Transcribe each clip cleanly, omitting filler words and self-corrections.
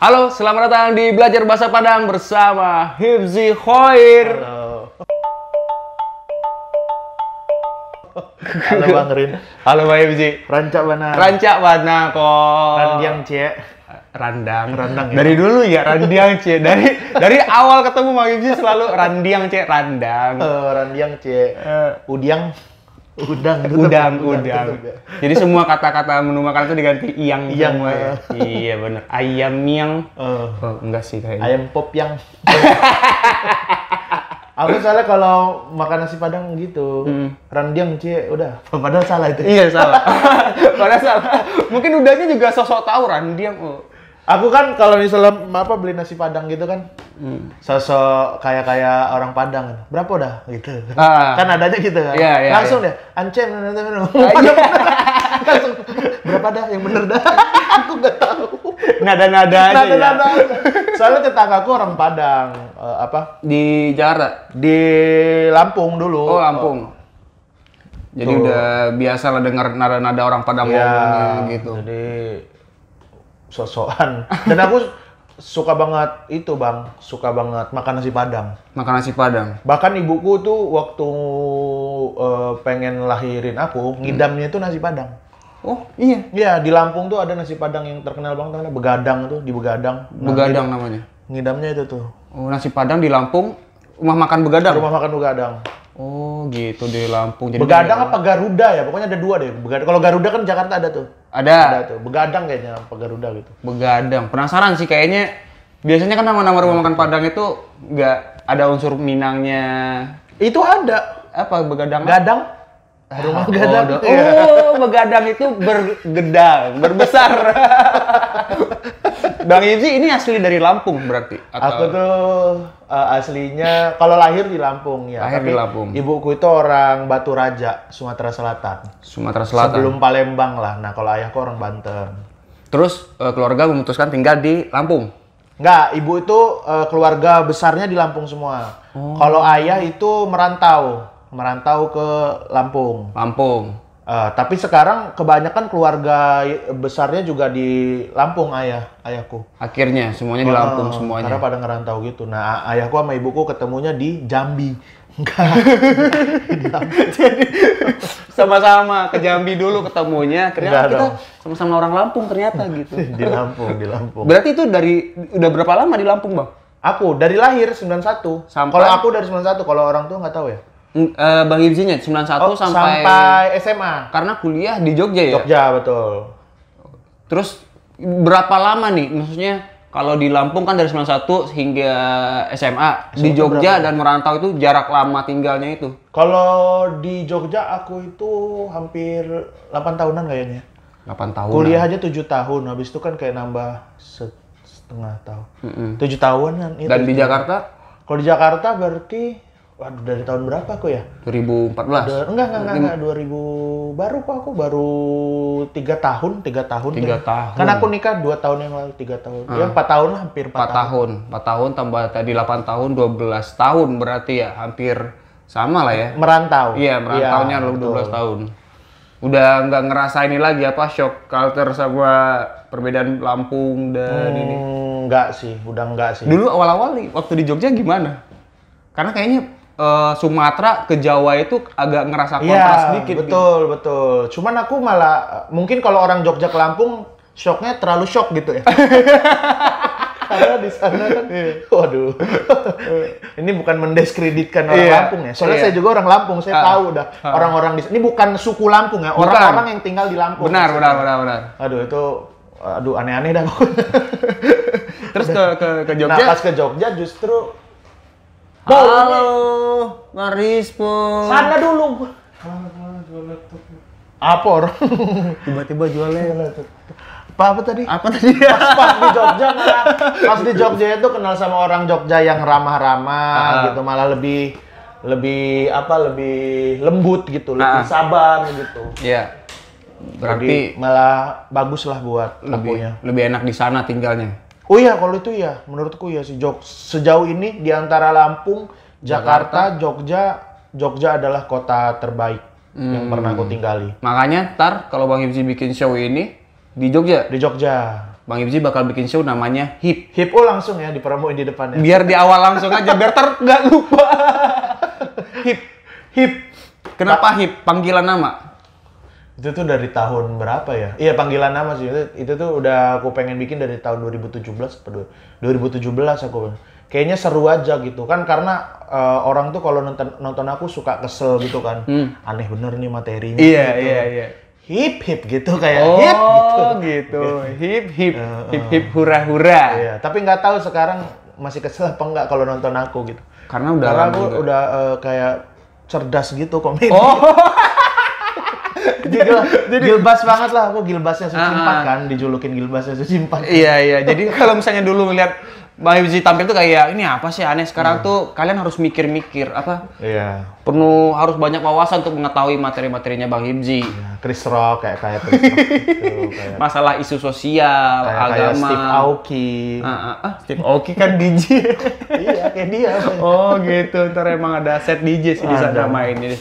Halo, selamat datang di Belajar Bahasa Padang bersama Hifzi Khoir. Halo. Halo Bang Rin. Halo Bang Hifzi. Rancak mana? Rancak mana kok? Randiang Cie. Randang. Randang ya? Dari dulu ya Randiang Cie. Dari awal ketemu Bang Hifzi selalu Randiang Cie, Randang. Randiang Cie. Udiang. Udang. Udang. Jadi semua kata-kata menu makanan itu diganti iyang Iyang, semua ya. Iya bener. Ayam yang enggak sih kayaknya. Ayam pop yang. Aku salah kalau makan nasi Padang gitu. Randiang Cie, udah. Padahal salah itu. Iya salah. Padahal salah. Mungkin udahnya juga sosok tahu Randiang. Aku kan kalau misalnya beli nasi Padang gitu kan, sosok kayak orang Padang, berapa udah gitu. Kan adanya gitu kan. Iya, langsung iya. deh, ancen minum. Iya. Langsung berapa dah yang bener dah. Aku nggak tahu. Nada-nada aja ya. Soalnya tetanggaku orang Padang, Di Jakarta? di Lampung dulu. Oh, Lampung. Jadi udah biasa lah dengar nada-nada orang Padang Iya, ngomongnya gitu. Jadi sosokan. Dan aku suka banget itu Bang, suka banget makan nasi Padang. Makan nasi Padang. Bahkan ibuku tuh waktu pengen lahirin aku, ngidamnya itu nasi Padang. Oh, iya. Iya, di Lampung tuh ada nasi Padang yang terkenal banget namanya Begadang tuh, di Begadang. Begadang namanya. Ngidamnya itu tuh. Oh, nasi Padang di Lampung, rumah makan Begadang. Rumah makan Begadang. Oh, gitu di Lampung. Jadi Begadang apa Garuda ya? Pokoknya ada dua deh. Kalau Garuda kan Jakarta ada tuh. Ada tuh. Begadang kayaknya apa Garuda gitu. Begadang. Penasaran sih kayaknya. Biasanya kan nama-nama rumah makan Padang itu nggak ada unsur Minangnya. Itu ada. Apa Begadang? Gadang. Rumah Gadang. Begadang itu bergedang, berbesar. Bang Hifzi ini asli dari Lampung berarti? Atau? Aku tuh aslinya kalau lahir di Lampung ya. Lahir di Lampung. Ibuku itu orang Batu Raja, Sumatera Selatan. Sumatera Selatan. Sebelum Palembang lah. Nah, kalau ayahku orang Banten. Terus keluarga memutuskan tinggal di Lampung? Enggak, ibu itu keluarga besarnya di Lampung semua. Kalau ayah itu merantau ke Lampung. Tapi sekarang kebanyakan keluarga besarnya juga di Lampung ayahku. Akhirnya semuanya di Lampung semuanya. Karena pada ngerantau gitu. Nah, ayahku sama ibuku ketemunya di Jambi. Enggak. Di Lampung. Jadi sama-sama ke Jambi dulu ketemunya. Akhirnya Enggak kita dong. sama-sama orang Lampung ternyata gitu. Di Lampung. Berarti itu udah berapa lama di Lampung, Bang? Aku dari lahir 91. Sampai? Kalau aku dari 91, kalau orang tua nggak tahu ya. Bang Hifzinya 91 sampai SMA. Karena kuliah di Jogja ya? Jogja, betul. Terus berapa lama nih? Maksudnya kalau di Lampung kan dari 91 hingga SMA. Di Jogja dan merantau itu jarak lama tinggalnya itu? Kalau di Jogja aku itu hampir 8 tahunan kayaknya. 8 tahun. Kuliah aja 7 tahun. Habis itu kan kayak nambah setengah tahun. 7 tahunan itu. Dan di Jakarta? Kalau di Jakarta berarti waduh, dari tahun berapa aku ya? 2014? Enggak, 2000 baru 3 tahun. 3 tahun. Kan aku nikah 2 tahun yang lalu, 3 tahun. Ya 4 tahun lah, hampir 4 tahun. 4 tahun tambah tadi 8 tahun, 12 tahun berarti ya, hampir sama lah ya. Merantau. Iya, merantaunya Iya, 12 tahun. Udah nggak ngerasa ini lagi apa, shock culture sama perbedaan Lampung dan ini? Enggak sih, udah enggak sih. Dulu awal-awal nih, waktu di Jogja gimana? Karena kayaknya Sumatera ke Jawa itu agak ngerasa kontras sedikit. Betul. Cuman aku malah, mungkin kalau orang Jogja ke Lampung, shocknya terlalu shock gitu ya. Karena di sana kan, waduh. Ini bukan mendiskreditkan orang Lampung ya. Soalnya saya juga orang Lampung, saya tahu udah orang-orang di sini. Ini bukan suku Lampung ya, orang-orang yang tinggal di Lampung. Benar. Aduh, itu aneh-aneh dah pokoknya. Terus ke Jogja? Nah, pas ke Jogja justru halo, Marispo. sana dulu. Apa orang? Tiba-tiba jualnya. Apa tadi? Apa tadi? Pas di Jogja itu kenal sama orang Jogja yang ramah-ramah gitu, malah lebih lembut gitu, lebih sabar gitu. Iya. Berarti jadi malah bagus lah buat akunya. Lebih enak di sana tinggalnya. Oh iya, kalau itu ya, menurutku ya sih sejauh ini di antara Lampung, Jakarta, Jogja adalah kota terbaik yang pernah aku tinggali. Makanya kalau Bang Hifzi bikin show ini di Jogja. Di Jogja. Bang Hipzi bakal bikin show namanya HIP. HIP langsung ya dipromoin di depannya. Biar di awal langsung aja, biar nggak lupa. HIP. HIP. Kenapa HIP? Panggilan nama? Itu tuh dari tahun berapa ya? Iya, panggilan nama sih. Itu tuh udah aku pengen bikin dari tahun 2017 atau 2017 aku. Kayaknya seru aja gitu kan, karena orang tuh kalau nonton aku suka kesel gitu kan. Aneh bener nih materinya. Iya, gitu. iya. Hip hip gitu, kayak hip gitu. Hip hip hip hip hura hura. Iya, tapi nggak tahu sekarang masih kesel apa enggak kalau nonton aku gitu. Karena aku udah kayak cerdas gitu komedi. Jadi gilbas banget lah, aku gilbasnya Suci 4 kan, dijulukin gilbasnya Suci 4. Iya. Jadi kalau misalnya dulu ngeliat Bang Hipzi tampil tuh kayak ini apa sih aneh, sekarang tuh kalian harus mikir-mikir apa? Iya. Harus banyak wawasan untuk mengetahui materi-materinya Bang Hipzi. Iya, Chris Rock kayak Chris Rock gitu, kayak masalah isu sosial, agama. Kayak Steve Aoki. Steve Aoki kan DJ. Iya, kayak dia. Oh gitu, ntar emang ada set DJ sih di sana main ini.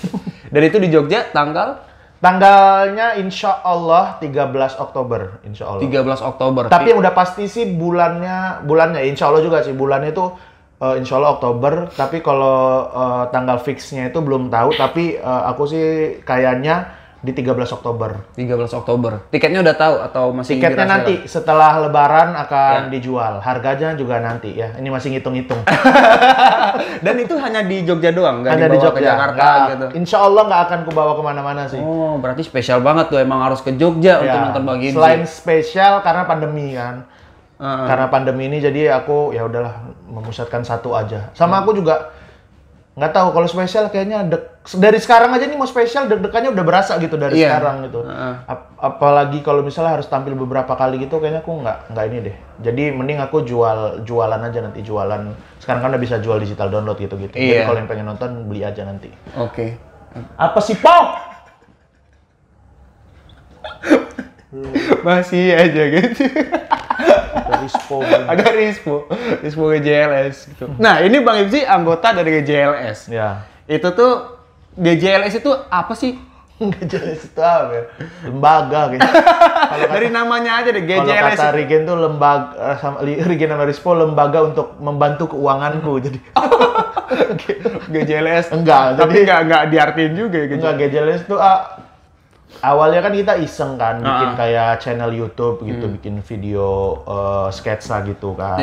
Dan itu di Jogja Tanggalnya insya Allah 13 Oktober, insya Allah. 13 Oktober. Tapi yang udah pasti sih bulannya insya Allah juga sih, bulannya itu insya Allah Oktober. Tapi kalau tanggal fixnya itu belum tahu, tapi aku sih kayaknya di 13 Oktober. 13 Oktober. Tiketnya udah tahu atau masih Tiketnya nanti setelah Lebaran akan dijual. Harganya juga nanti ya. Ini masih ngitung-ngitung. Dan itu hanya di Jogja doang, nggak hanya dibawa di Jogja, ke Jakarta gitu. Insya Allah nggak akan kubawa kemana-mana sih. Oh, berarti spesial banget tuh, emang harus ke Jogja untuk nonton Bang Hipzi. Selain spesial karena pandemi kan. Karena pandemi ini jadi aku ya udahlah memusatkan satu aja. Sama aku juga nggak tahu kalau spesial kayaknya dari sekarang aja nih mau spesial deg-degannya udah berasa gitu dari sekarang gitu. Apalagi kalau misalnya harus tampil beberapa kali gitu, kayaknya aku nggak ini deh. Jadi mending aku jualan aja nanti, jualan. Sekarang kan udah bisa jual digital download gitu-gitu. Jadi kalau yang pengen nonton beli aja nanti. Oke. Apa sih, Pop? Masih aja gitu. Ada Rispo GJLS gitu. Nah, ini Bang Hipzi anggota dari GJLS. Ya. Itu tuh GJLS itu apa sih? GJLS itu apa ya? Lembaga gitu. Dari namanya aja deh, GJLS. Kalau kata Regen tuh lembaga, sama Regen sama Rispo lembaga untuk membantu keuanganku. Jadi GJLS. Tapi nggak diartiin juga ya. Enggak, GJLS itu awalnya kan kita iseng kan, bikin kayak channel YouTube gitu, bikin video sketsa gitu kan.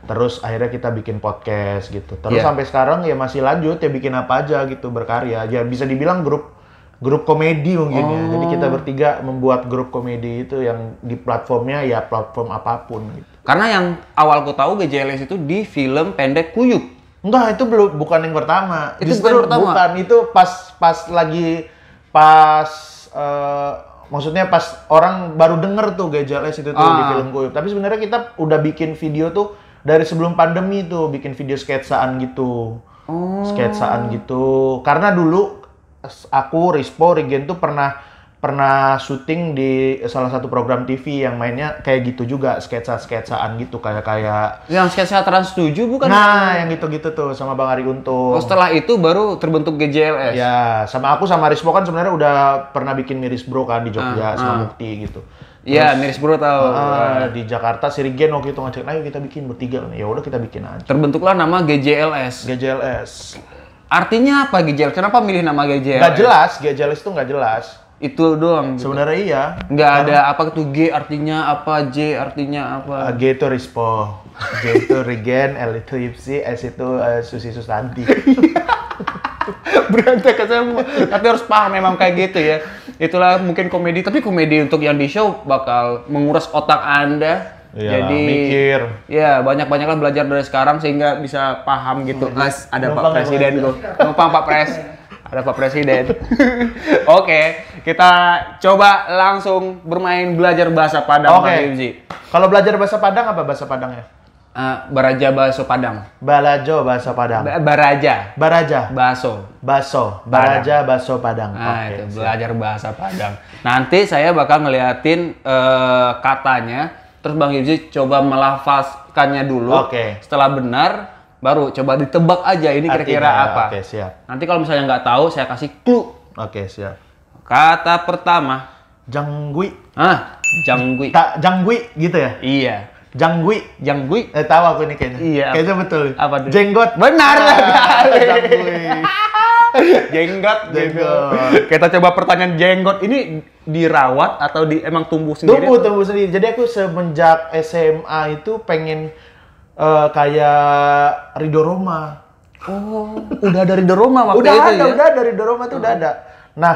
Terus akhirnya kita bikin podcast gitu. Terus sampai sekarang ya masih lanjut ya, bikin apa aja gitu, berkarya. Ya bisa dibilang grup komedi mungkin ya. Jadi kita bertiga membuat grup komedi itu yang di platformnya ya platform apapun gitu. Karena yang awal ku tahu GJLS itu di film pendek Kuyuk. Enggak, itu bukan yang pertama. Itu bukan pertama. Bukan, itu maksudnya pas orang baru denger tuh GJLS itu tuh di film Kuyuk. Tapi sebenarnya kita udah bikin video tuh dari sebelum pandemi tuh, bikin video sketsaan gitu. Sketsaan gitu. Karena dulu aku, Rispo, Regen tuh pernah syuting di salah satu program TV yang mainnya kayak gitu juga, sketsa-sketsaan gitu, kayak yang sketsa Trans 7 bukan? Nah, yang gitu-gitu tuh sama Bang Ari Untung. Setelah itu baru terbentuk GJLS. Ya, sama aku sama Rispo kan sebenarnya udah pernah bikin Miris Bro kan di Jogja sama Mukti gitu. Iya, Miris Bro tahu. Di Jakarta si Regen waktu itu ngajak, "Ayo kita bikin bertiga." Ya udah kita bikin aja. Terbentuklah nama GJLS. Artinya apa GJLS? Kenapa milih nama GJLS? Nggak jelas, GJLS itu nggak jelas. Itu doang. Sebenarnya iya. Nggak ada apa itu G artinya apa, J artinya apa. G itu Rispo, J itu Regen, L itu Hipzi, S itu Susi Susanti. Berantakan semua. Tapi harus paham memang kayak gitu ya. Itulah mungkin komedi, tapi komedi untuk yang di show bakal menguras otak Anda. Iyalah, jadi mikir. Ya, banyak-banyaklah belajar dari sekarang sehingga bisa paham gitu. Mas, ada Pak Presiden tuh. Numpang Pak Pres. Ada Pak Presiden. Oke, kita coba langsung bermain belajar bahasa Padang, Pak Hipzi. Kalau belajar bahasa Padang apa bahasa Padangnya? Baraja Baso Padang. Balajo bahasa Padang. Baraja. Baso. Baraja Baso Padang. Itu belajar bahasa Padang. Nanti saya bakal ngeliatin katanya, terus Bang Hipzi coba melafazkannya dulu. Setelah benar, baru coba ditebak aja ini kira-kira apa. Oke, siap. Nanti kalau misalnya nggak tahu, saya kasih clue. Oke, siap. Kata pertama. Janggui. Janggui. Janggui gitu ya? Iya. Janggui. Janggui. Tahu aku ini kayaknya. Iya. Kayaknya betul. Apa tuh? Jenggot. Benar sekali. Janggui. Jenggot. Jenggot. Kita coba pertanyaan jenggot ini dirawat atau emang tumbuh sendiri? Tumbuh sendiri. Jadi aku semenjak SMA itu pengen kayak Ridho Roma. Oh, udah dari Doroma waktu Udah itu ada, ya? udah dari Doroma tuh udah ada. Nah,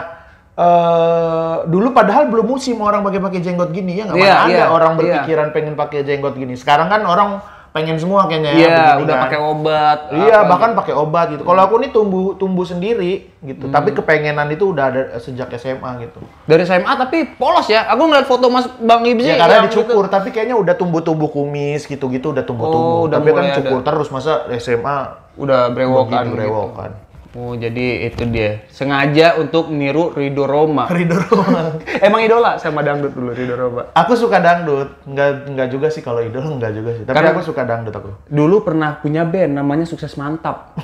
dulu padahal belum musim orang pakai jenggot gini ya, nggak Iya, mana ada iya, orang iya. berpikiran pengen pakai jenggot gini. Sekarang kan orang pengen semua kayaknya ya. Iya, begini udah kan. pakai obat. Iya, apa bahkan gitu. pakai obat gitu. Kalau aku nih tumbuh sendiri gitu. Tapi kepengenan itu udah ada sejak SMA gitu. Dari SMA tapi polos ya. Aku ngeliat foto Mas Bang Ibzi Ya karena yang dicukur, gitu. tapi kayaknya udah tumbuh kumis gitu-gitu udah tumbuh. udah Tapi kan mulai cukur ada. terus masa SMA Udah brewokan. begitu brewokan. Oh, jadi itu dia. Sengaja untuk niru Ridho Roma. Ridho Roma. Emang idola sama dangdut dulu Ridho Roma. Aku suka dangdut, enggak juga sih kalau idola enggak juga sih. Tapi Karena- aku suka dangdut aku. Dulu pernah punya band namanya Sukses Mantap.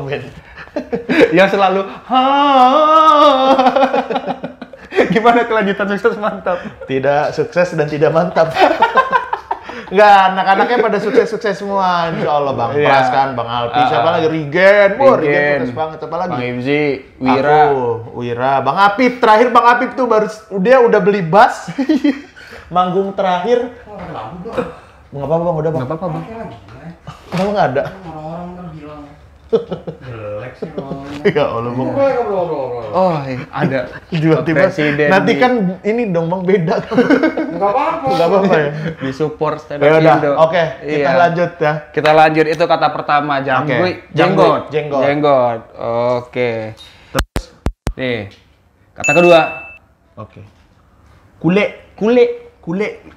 Men. Yang selalu Gimana kelanjutan Sukses Mantap? Tidak sukses dan tidak mantap. Enggak, anak-anaknya pada sukses-sukses semua. Insya Allah Bang Iya. Pras kan, Bang Alpi, siapa lagi? Rigen. Wah, Rigen Rigen. sukses banget. Siapa lagi? Bang Ibzi, Wira. Aku, Wira. Bang Apip, terakhir Bang Apip tuh baru dia udah beli bass. Manggung terakhir. Nggak apa-apa Bang, udah Bang. Nggak apa-apa, Bang. Kenapa nggak ada? Orang-orang kan bilang jelek sih orangnya. Ya Allah Bang. Oh, iya, ada. Tiba-tiba Presiden nanti di- kan ini dong Bang beda. Enggak apa-apa. Nggak apa-apa ya. di support stand up Ya udah, Indo. oke, kita Iya. lanjut ya. Kita lanjut, itu kata pertama, janggui, Oke, jenggot. jenggot. Jenggot. Oke. Terus nih, kata kedua, Oke. Kule,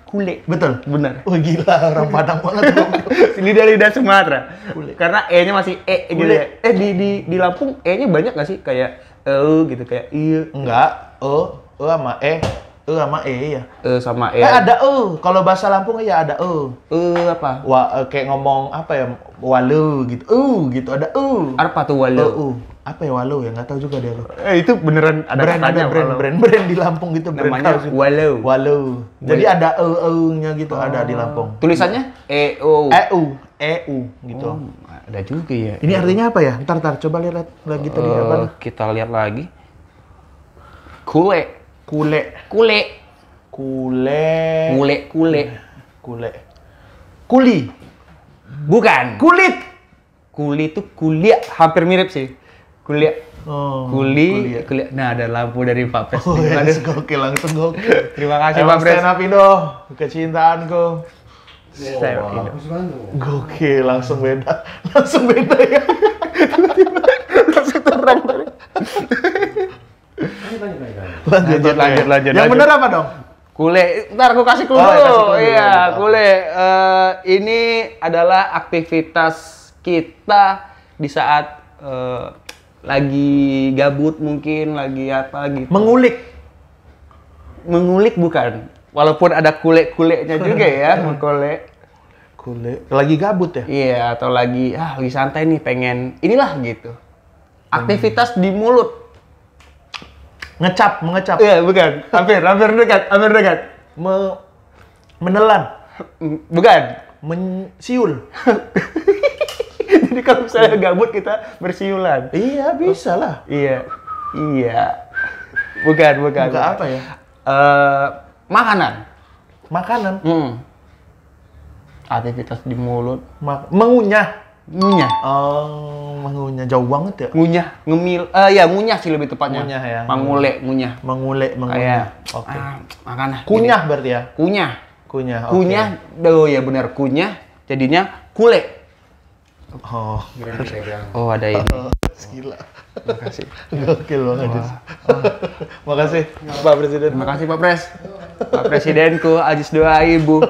kule, betul. benar. Oh gila, orang Padang banget. Bang. Lidah Sumatera. Kule. Karena E-nya masih E gitu Kule. ya. Di Lampung E-nya banyak nggak sih? Kayak gitu, kayak iya. Enggak, sama sama ya. Sama E. Ada kalau bahasa Lampung ya ada Apa? kayak ngomong apa ya, walu gitu. Gitu ada Apa tuh walau? Apa ya walu ya? Nggak tahu juga dia lu. Itu beneran ada Brand katanya, walau. brand di Lampung gitu, brand Namanya tahu sih. walau. Walu. Jadi ada nya gitu ada di Lampung. Tulisannya E-O. EU gitu. Oh, ada juga ya. Ini artinya apa ya? Ntar coba lihat lagi tadi apa? Kita lihat lagi. Kule. Kule. Kuli. Bukan. Kulit. Kuli itu kuliah, hampir mirip sih. Kuliah. Oh, Kuliah. Nah, ada lampu dari Pak Pres. Oh ya, Aduh. gokil langsung gokil. Terima kasih Emang Pak Pres. stand up Indo, kecintaanku. Stand up Indo. Bagus banget tuh. Gokil, langsung beda ya. Langsung terang tadi. Lanjut. Lanjut. Yang bener apa dong? Kule, ntar aku kasih clue Oh, ya, dulu. kasih clue dulu. Iya, Oke. kule. Ini adalah aktivitas kita di saat lagi gabut mungkin, lagi apa gitu. Mengulik. Mengulik bukan. Walaupun ada kule-kulenya juga ya, mengkule. Kule. Lagi gabut ya? Iya, atau lagi santai nih, pengen inilah gitu. Aktivitas di mulut. Mengecap. Iya, bukan. Hampir dekat. Menelan. Bukan. Mensiul. Jadi kalau misalnya gabut kita bersiulan. Iya, bisa lah. Iya. Bukan. Bukan apa ya? Makanan. Makanan. Aktivitas di mulut. Mengunyah. Ngunyah. Oh, mengunyah. Jauh banget ya? Ngunyah, ngemil. Ya, ngunyah sih lebih tepatnya. Ngunyah ya. Mangule, ngunyah. Mengunyah. Kayak Oke. makanan. Kunyah berarti ya? Kunyah. Kunyah. oke. Kunyah. Oh ya benar, kunyah. Jadinya kule. Oh, Oh, ada ini. gila. Makasih. Gokil banget. Makasih, Pak Presiden. Terima kasih Pak Pres. Pak Presidenku, Ajis doa ibu.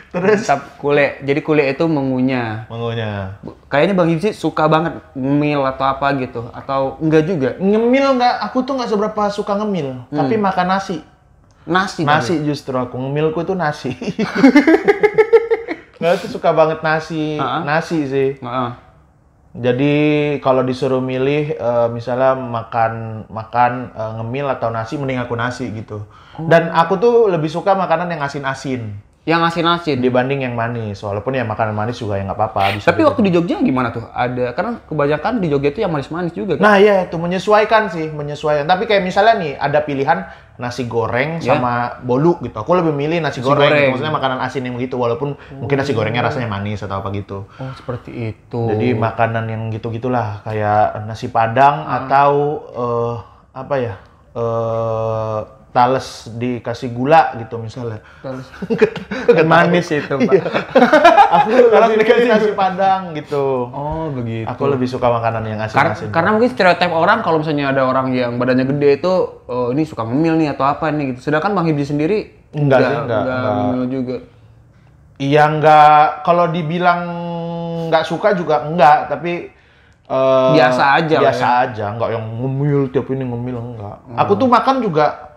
Terus? Tetap kule. Jadi kule itu mengunyah. Mengunyah. Kayaknya Bang Hipsi suka banget ngemil atau apa gitu. Atau enggak juga? Ngemil nggak? Aku tuh nggak seberapa suka ngemil. Tapi makan nasi. Nasi. Nasi justru aku. Ngemilku itu nasi. Nggak tuh suka banget nasi. Uh-uh. Nasi sih. Heeh. Jadi kalau disuruh milih, misalnya makan ngemil atau nasi, mending aku nasi gitu. Dan aku tuh lebih suka makanan yang asin-asin Yang asin-asin. dibanding yang manis. Walaupun ya makanan manis juga ya nggak apa-apa. Bisa Tapi juga. waktu di Jogja gimana tuh? Ada karena kebanyakan di Jogja itu yang manis-manis juga kan? Nah iya itu menyesuaikan sih, menyesuaikan. Tapi kayak misalnya nih ada pilihan nasi goreng sama bolu gitu. Aku lebih milih nasi goreng. Gitu. Maksudnya makanan asin yang begitu. Walaupun mungkin nasi gorengnya rasanya manis atau apa gitu. Oh seperti itu. Jadi makanan yang gitu-gitulah kayak nasi padang atau apa ya? Tales dikasih gula gitu misalnya. Kan manis itu, Pak. Aku lebih milih nasi padang gitu. Oh, begitu. Aku lebih suka makanan yang asin-asin. Karena mungkin stereotip orang kalau misalnya ada orang yang badannya gede itu ini suka ngemil nih atau apa nih gitu. Sedangkan Bang Hibzi sendiri Enggak sih, enggak. ngemil juga. Iya enggak, kalau dibilang nggak suka juga enggak, tapi Biasa aja lah biasa aja, enggak yang ngemil tiap ini ngemil enggak. Aku tuh makan juga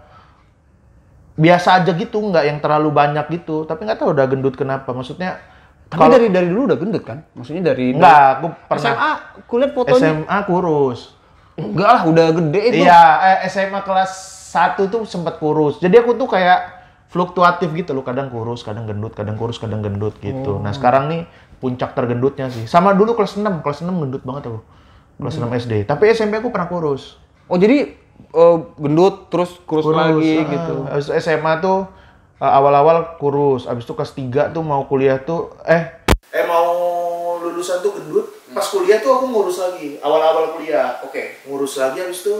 biasa aja gitu, enggak yang terlalu banyak gitu, tapi nggak tahu udah gendut kenapa. Maksudnya Tapi dari dulu udah gendut kan? Maksudnya dari enggak, aku pernah SMA, kulihat fotonya. SMA kurus. Enggak lah, udah gede itu. Iya, SMA kelas 1 tuh sempat kurus. Jadi aku tuh kayak fluktuatif gitu loh, kadang kurus, kadang gendut, kadang kurus, kadang gendut gitu. Nah, sekarang nih puncak tergendutnya sih. Sama dulu kelas 6 gendut banget aku. Kelas 6 SD. Tapi SMP aku pernah kurus. Oh, jadi gendut terus kurus lagi gitu. Habis itu SMA tuh awal-awal kurus. Habis itu kelas 3 tuh mau kuliah tuh mau lulusan tuh gendut. Pas kuliah tuh aku ngurus lagi. Awal-awal kuliah. Oke. Ngurus lagi habis itu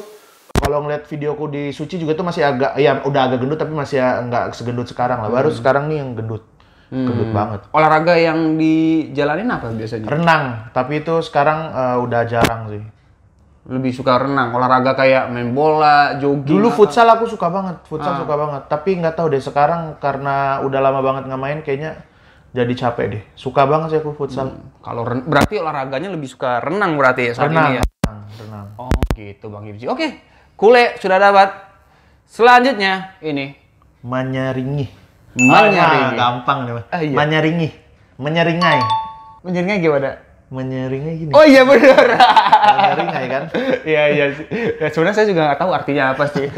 kalau ngeliat videoku di Suci juga tuh masih agak, ya udah agak gendut tapi masih nggak segendut sekarang lah. Baru sekarang nih yang gendut. Gendut banget. Olahraga yang dijalanin apa biasanya? Renang, tapi itu sekarang udah jarang sih. Lebih suka renang, olahraga kayak main bola, jogging. Dulu futsal aku suka banget, suka banget. Tapi nggak tahu deh sekarang karena udah lama banget nggak main, kayaknya jadi capek deh. Suka banget sih aku futsal. Kalau berarti olahraganya lebih suka renang berarti ya saat ini ya? Renang. Oh gitu Bang Hibzi. Oke, kule sudah dapat. Selanjutnya ini. Menyaringi. Menyaringi. Gampang nih. Iya. Menyaringi. Menyeringai. Menyaringnya gimana? Menyeringai gini. Oh iya benar. Menyeringai kan? Iya iya. Ya, sebenarnya saya juga nggak tahu artinya apa sih.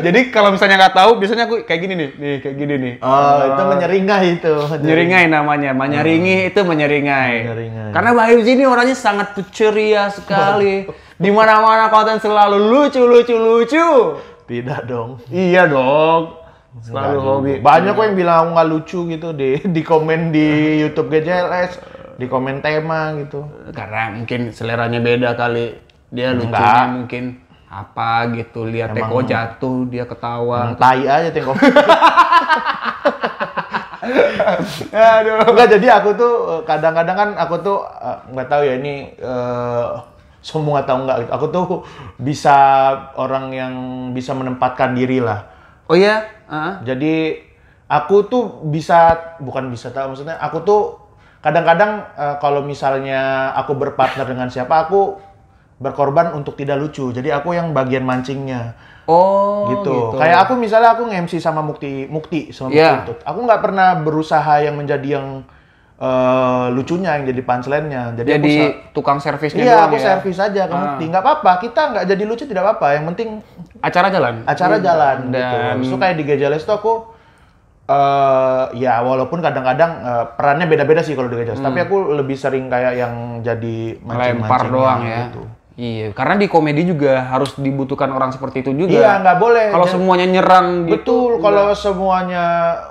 jadi kalau misalnya nggak tahu, biasanya aku kayak gini nih kayak gini nih. Oh, itu menyeringai itu. Menyeringai namanya. Menyaringi itu menyeringai. Menyeringai. Karena Bang Hibzi ini orangnya sangat ceria sekali. Di mana-mana konten selalu lucu. Tidak dong. Iya dong. Selalu hobi. Banyak kok yang bilang aku nggak lucu gitu di komen di YouTube GJLS, di komen tema gitu. Karena mungkin seleranya beda kali. Dia lucunya Enggak. mungkin apa gitu, lihat Teko jatuh dia ketawa. Tai aja tengok. Aduh. Enggak, jadi aku tuh kadang-kadang kan aku tuh nggak tahu ya ini semua tahu nggak gitu. Aku tuh bisa orang yang bisa menempatkan diri lah. Oh iya? Jadi aku tuh bukan bisa tahu, maksudnya aku tuh kadang-kadang kalau misalnya aku berpartner dengan siapa, aku berkorban untuk tidak lucu. Jadi aku yang bagian mancingnya. Oh gitu. Kayak aku misalnya aku nge-MC sama Mukti sama Mukti Intut. Aku nggak pernah berusaha yang menjadi yang lucunya, yang jadi punchline-nya. Jadi tukang servisnya iya, doang aku servis aja ke Mukti. Nggak apa-apa, kita nggak jadi lucu tidak apa-apa. Yang penting acara jalan. jalan gitu. Dan Terus kayak di GJLS tuh aku ya walaupun kadang-kadang perannya beda-beda sih kalau di GJLS, tapi aku lebih sering kayak yang jadi lempar doang ya. Gitu. Iya, karena di komedi juga harus dibutuhkan orang seperti itu juga. Iya, nggak boleh. Kalau semuanya nyerang gitu. Betul, kalau semuanya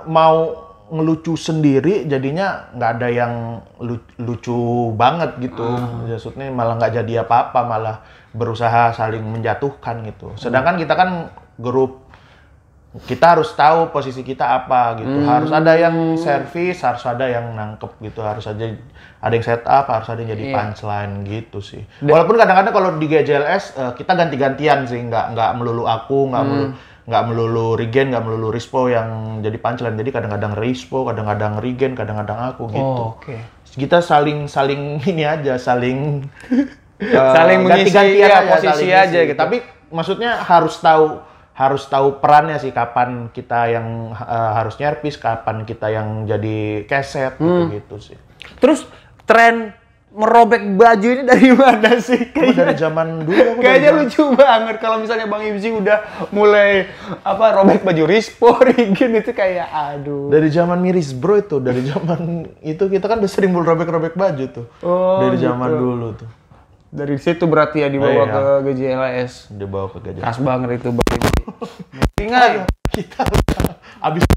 mau ngelucu sendiri, jadinya nggak ada yang lucu banget gitu. Maksudnya malah nggak jadi apa-apa, malah berusaha saling menjatuhkan gitu. Sedangkan kita kan grup, kita harus tahu posisi kita apa gitu. Harus ada yang servis, harus ada yang nangkep gitu. Harus ada yang setup, harus ada yang jadi punchline gitu sih. Walaupun kadang-kadang kalau di GJLS kita ganti-gantian sih, nggak melulu aku, nggak melulu Rigen, nggak melulu Rispo yang jadi punchline. Jadi kadang-kadang Rispo, kadang-kadang Rigen, kadang-kadang aku gitu. Oh, oke. Kita saling ini aja, saling saling mengisi ganti-gantian posisi saling aja ngisi. gitu. Tapi maksudnya harus tahu perannya sih, kapan kita yang harus nyerpis, kapan kita yang jadi keset gitu sih. Terus tren merobek baju ini dari mana sih? Aku dari zaman dulu aku Kayaknya lucu banget kalau misalnya Bang Ibzi udah mulai robek baju Rispo, Rigin itu kayak aduh. Dari zaman Miris Bro itu, dari zaman itu kita kan udah sering robek-robek baju tuh. Dari zaman dulu tuh. Dari situ berarti ya dibawa ke GJLS. Dibawa ke GJLS. Khas banget itu Bang Ibzi. Ingat Kita abis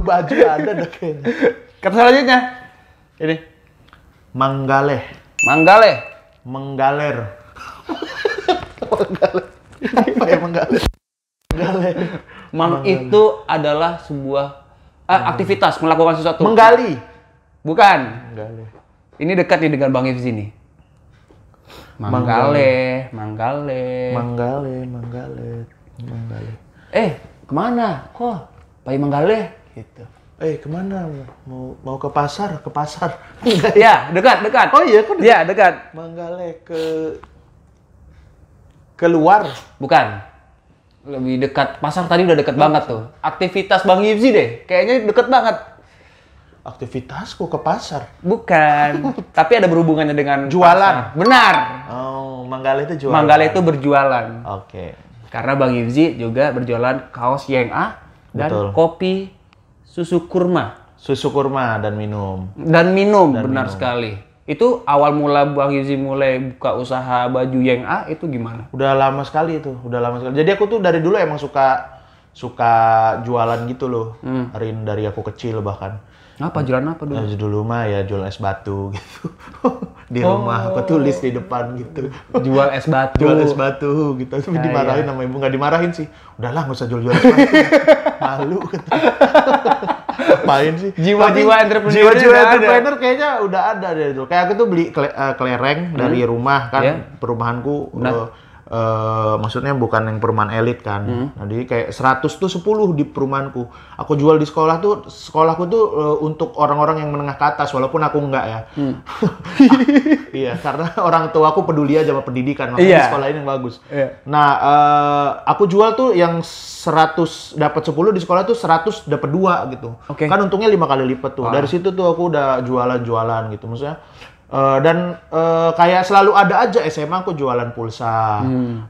baju ada dah kayaknya. kata selanjutnya. Ini Manggale. Manggaler. Menggaler. Apa ya menggaler? Menggaler. Itu adalah sebuah aktivitas melakukan sesuatu. Menggali. Bukan. Menggali. Ini dekat nih dengan Bang Ifzi nih. Manggale. Kemana? Kok? Pai Manggale? Gitu. Kemana? Mau ke pasar? Ke pasar? Ya, dekat. Oh iya, kok dekat? Ya, dekat. Manggale keluar. Bukan. Lebih dekat. Pasar tadi udah dekat banget tuh. Aktivitas Bang Ifzi deh. Kayaknya deket banget. Aktivitasku ke pasar. Bukan. Tapi ada berhubungannya dengan jualan. Pasar. Benar. Oh, Manggale itu jualan. Manggale itu berjualan. Oke. Karena Bang Ifzi juga berjualan kaos YNA dan Betul. kopi susu kurma. Susu kurma dan minum. Benar sekali. Itu awal mula Bang Ifzi mulai buka usaha baju YNA itu gimana? Udah lama sekali itu, Jadi aku tuh dari dulu emang suka jualan gitu loh. Dari aku kecil bahkan. Jualan apa dulu? Dulu mah ya jual es batu gitu. Di rumah aku tulis di depan gitu. Jual es batu. Jual es batu gitu. Tapi dimarahin sama ibu, nggak dimarahin sih. Udahlah nggak usah jual es batu. Malu gitu. Apain sih? Jiwa-jiwa entrepreneur. Jiwa-jiwa entrepreneur kayaknya udah ada dari dulu. Kayak aku tuh beli kelereng dari rumah kan. Perumahanku. Maksudnya bukan yang perumahan elit kan. Jadi kayak 100 tuh 10 di perumahanku. Aku jual di sekolahku tuh untuk orang-orang yang menengah ke atas walaupun aku enggak ya. Iya, karena orang tua aku peduli aja sama pendidikan, makanya di sekolah ini yang bagus. Nah, aku jual tuh yang 100 dapat 10 di sekolah tuh 100 dapat 2 gitu. Kan untungnya 5 kali lipat tuh. Dari situ tuh aku udah jualan gitu. Maksudnya kayak selalu ada aja SMA aku jualan pulsa.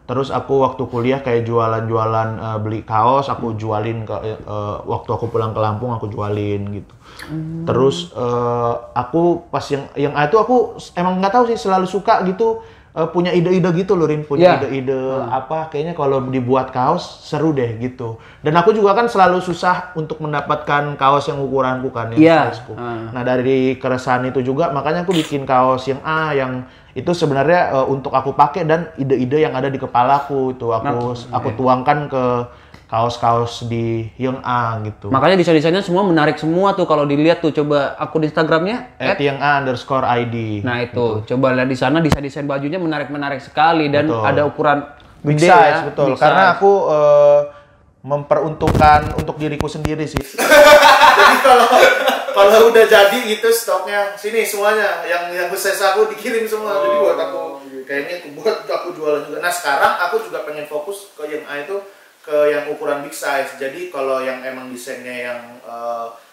Terus aku waktu kuliah kayak jualan beli kaos aku jualin waktu aku pulang ke Lampung aku jualin gitu. Terus aku pas yang itu aku emang nggak tahu sih selalu suka gitu punya ide-ide gitu loh Rin, punya ide-ide apa kayaknya kalau dibuat kaos seru deh gitu. Dan aku juga kan selalu susah untuk mendapatkan kaos yang ukuranku kan yang sizeku. Nah dari keresahan itu juga makanya aku bikin kaos yang yang itu sebenarnya untuk aku pakai dan ide-ide yang ada di kepalaku itu aku tuangkan ke kaos-kaos di Yang A gitu. Makanya desain-desainnya semua menarik semua tuh kalau dilihat tuh coba akun Instagramnya @YangA_ID. Nah itu coba lihat di sana desain-desain bajunya menarik sekali dan ada ukuran big gede size, ya. betul. Big Karena size. aku memperuntukkan untuk diriku sendiri sih. Jadi kalau udah jadi gitu stoknya sini semuanya yang size aku dikirim semua. Jadi buat aku kayaknya buat aku jualan juga. Nah sekarang aku juga pengen fokus ke Yang A itu ke yang ukuran big size. Jadi kalau yang emang desainnya yang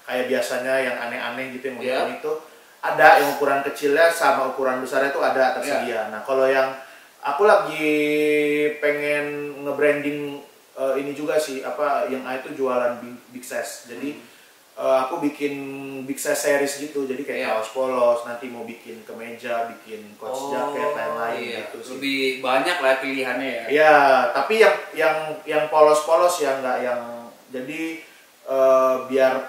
kayak biasanya yang aneh-aneh gitu yang modern itu ada yang ukuran kecilnya sama ukuran besarnya itu ada tersedia. Nah kalau yang aku lagi pengen nge-branding ini juga sih yang A itu jualan big size. Jadi aku bikin big size series gitu. Jadi kayak kaos polos, nanti mau bikin kemeja, bikin coach jacket lain-lain gitu sih. Lebih banyak lah pilihannya ya. Iya, tapi yang polos-polos ya nggak yang jadi biar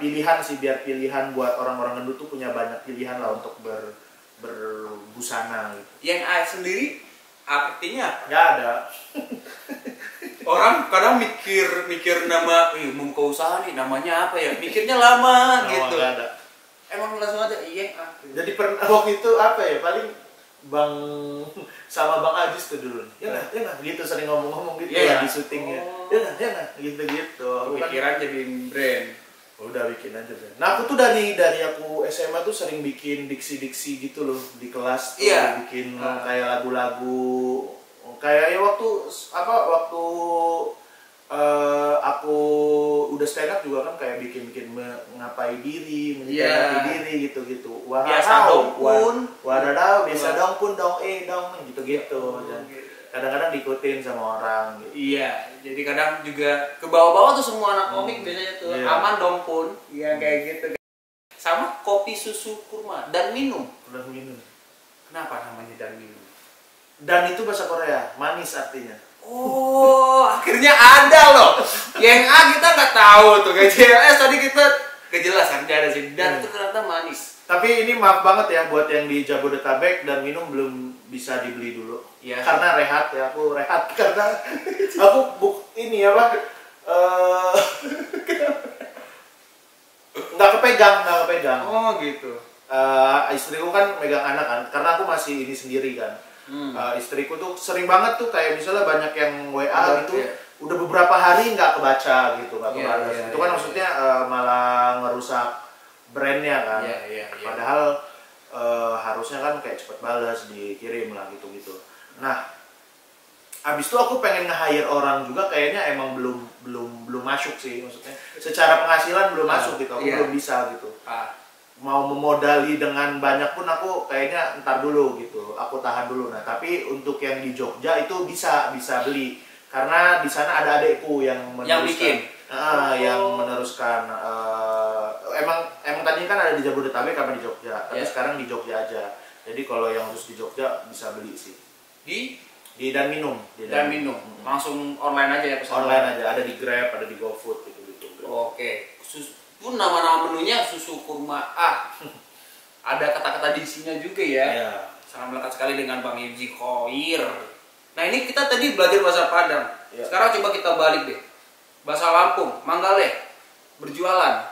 pilihan buat orang-orang gendut tuh punya banyak pilihan lah untuk berbusana gitu. Yang A sendiri artinya Nggak ada. orang kadang mikir nama, mau buka usaha nih namanya apa ya? Mikirnya lama gitu. Nggak ada. Emang langsung aja Yang A. Jadi pernah waktu itu paling Bang sama Bang Ajis tuh dulu. Ya nggak gitu sering ngomong-ngomong gitu di syutingnya. Ya nggak gitu. Pikiran jadi brand. Udah bikin aja brand. Nah aku tuh dari aku SMA tuh sering bikin diksi-diksi gitu loh di kelas tuh bikin kayak lagu-lagu kayak waktu Aku udah stand up juga kan kayak bikin ngapai diri, menyikapi diri gitu-gitu. Biasa dong pun. Wadadaw, biasa dong pun dong gitu-gitu. Dan kadang-kadang diikutin sama orang gitu. Iya, jadi kadang juga ke bawah-bawah tuh semua anak komik biasanya tuh. Aman dong pun. Iya kayak gitu. Sama kopi susu kurma dan minum. Dan minum. Kenapa namanya dan minum? Dan itu bahasa Korea, manis artinya. Oh, akhirnya ada loh. Yang A kita nggak tahu tuh, kayak CLS tadi kita gak jelas artinya ada sih. Dan itu ternyata manis. Tapi ini maaf banget ya buat yang di Jabodetabek dan minum belum bisa dibeli dulu. Iya. Karena rehat ya, aku rehat karena aku ini apa? Nggak kepegang. Oh gitu. Istriku kan megang anak kan, karena aku masih ini sendiri kan. Istriku tuh sering banget tuh kayak misalnya banyak yang WA gitu, udah beberapa hari nggak kebaca gitu, nggak kebalas. Itu kan maksudnya malah ngerusak brandnya kan. Padahal harusnya kan kayak cepet balas, dikirim lah gitu-gitu. Nah, abis itu aku pengen nge-hire orang juga, kayaknya emang belum masuk sih, maksudnya secara penghasilan belum masuk gitu, aku belum bisa gitu. Mau memodali dengan banyak pun aku kayaknya ntar dulu gitu, aku tahan dulu. Nah tapi untuk yang di Jogja itu bisa beli karena di sana ada adekku yang meneruskan, yang meneruskan. Emang tadinya kan ada di Jabodetabek sama di Jogja, tapi sekarang di Jogja aja. Jadi kalau yang khusus di Jogja bisa beli sih. Di dan minum. Langsung online aja ya pesan. Online aja, ada di Grab, ada di GoFood gitu. Oke. Pun nama-nama menunya susu kurma ada kata-kata diisinya juga ya. Sangat melekat sekali dengan Bang Yipzi Khoir. Nah ini kita tadi belajar bahasa Padang. Sekarang coba kita balik deh. Bahasa Lampung, Manggale, berjualan.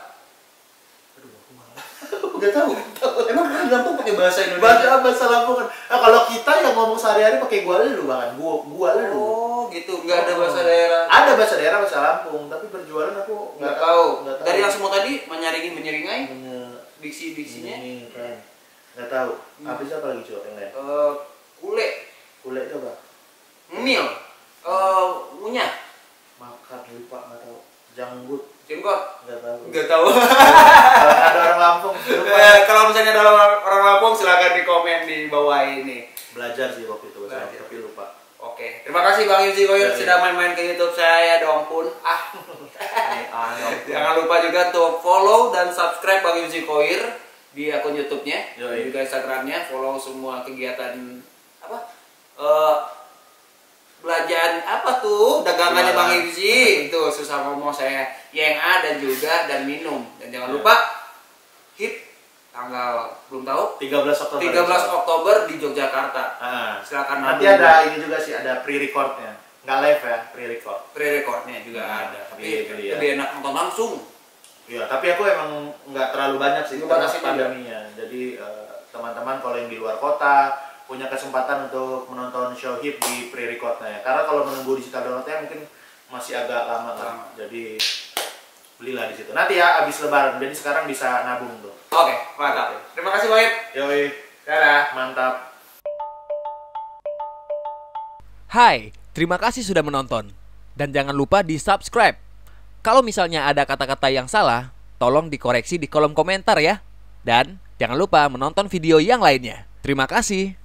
Nggak tahu. Emang di Lampung pakai bahasa Indonesia? Bahasa Lampung kan. Nah, kalau kita yang ngomong sehari-hari pakai gua lu bahkan gua lu. Oh gitu, nggak ada bahasa daerah. Ada bahasa daerah, bahasa Lampung, tapi berjualan aku nggak tahu. Dari yang semua tadi menyeringai diksi-diksinya. Kan. Nggak tahu. Habis apa lagi coba yang lain? Kule coba. Ngemil. Ngunyah. Makan lupa nggak tahu. Janggut. Jenggot. Nggak tahu. Kalau ada orang Lampung. Kalau misalnya ada orang Lampung silakan di komen di bawah ini. Belajar sih waktu itu, tapi lupa. Oke, terima kasih Bang Yipzi Khoir sudah main-main ke YouTube saya dong pun. Jangan lupa juga untuk follow dan subscribe Bang Yipzi Khoir di akun YouTube-nya, dan juga Instagram-nya. Follow semua kegiatan belajar dagangannya Bang Yipzi. Itu susah ngomong saya. Yang A dan juga dan minum. Dan jangan lupa hit tanggal belum tahu 13 Oktober di Yogyakarta. Silakan nanti ada ini juga sih, ada pre-recordnya, nggak live ya, pre-recordnya juga ada, tapi lebih enak nonton langsung. Iya, tapi aku emang nggak terlalu banyak sih karena pandeminya. Jadi teman-teman kalau yang di luar kota punya kesempatan untuk menonton show hip di pre-recordnya ya. Karena kalau menunggu di Citadownloadnya mungkin masih agak lama kan. Jadi belilah di situ. Nanti ya abis Lebaran. Jadi sekarang bisa nabung tuh. Oke, mantap. Terima kasih Bang Yip. Yoi. Dadah. Mantap. Hai, terima kasih sudah menonton. Dan jangan lupa di subscribe. Kalau misalnya ada kata-kata yang salah, tolong dikoreksi di kolom komentar ya. Dan jangan lupa menonton video yang lainnya. Terima kasih.